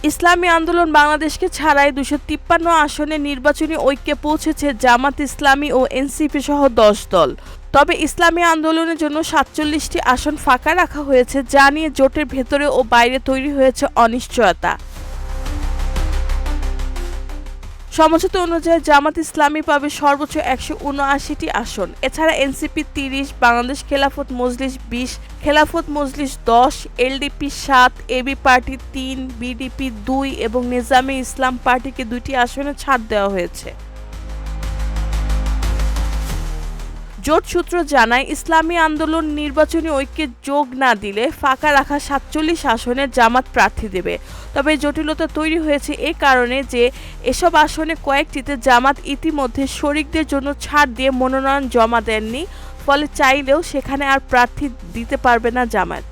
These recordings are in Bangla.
ইসলামী আন্দোলন বাংলাদেশকে ছাড়াই ২৫৩ আসনে নির্বাচনী ঐক্যে পৌঁছেছে জামাত ইসলামী ও এনসিপি সহ ১০ দল। তবে ইসলামী আন্দোলনের জন্য ৪৭টি আসন ফাঁকা রাখা হয়েছে, যা নিয়ে জোটের ভেতরে ও বাইরে তৈরি হয়েছে অনিশ্চয়তা। সমঝোতা অনুযায়ী জামাত ইসলামী পাবে সর্বোচ্চ ১৭৯টি আসন। এছাড়া NCP ৩০, Bangladesh Khelafat Majlis ২০, Khelafat Majlis ১০, LDP ৭, AB party ৩, BDP ২ এবং নেজামে ইসলাম পার্টিকে ২টি আসনে ছাড় দেওয়া হয়েছে। জোট সূত্র জানায়, ইসলামী আন্দোলন নির্বাচনী ঐক্যে যোগ না দিলে ফাঁকা রাখা ৪৭ আসনে জামাত প্রার্থী দেবে। তবে জটিলতা তৈরি হয়েছে এ কারণে যে এসব আসনে কয়েকটিতে জামাত ইতিমধ্যে শরিকদের জন্য ছাড় দিয়ে মনোনয়ন জমা দেননি, ফলে চাইলেও সেখানে আর প্রার্থী দিতে পারবে না জামাত।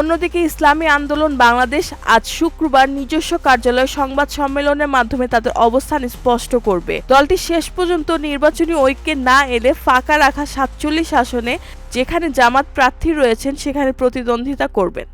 অন্যদিকে ইসলামী আন্দোলন বাংলাদেশ আজ শুক্রবার নিজস্ব কার্যালয়ে সংবাদ সম্মেলনের মাধ্যমে তাদের অবস্থান স্পষ্ট করবে। দলটি শেষ পর্যন্ত নির্বাচনী ঐক্যে না এলে ফাঁকা রাখা ৪৭ আসনে যেখানে জামাত প্রার্থী রয়েছেন সেখানে প্রতিদ্বন্দ্বিতা করবেন।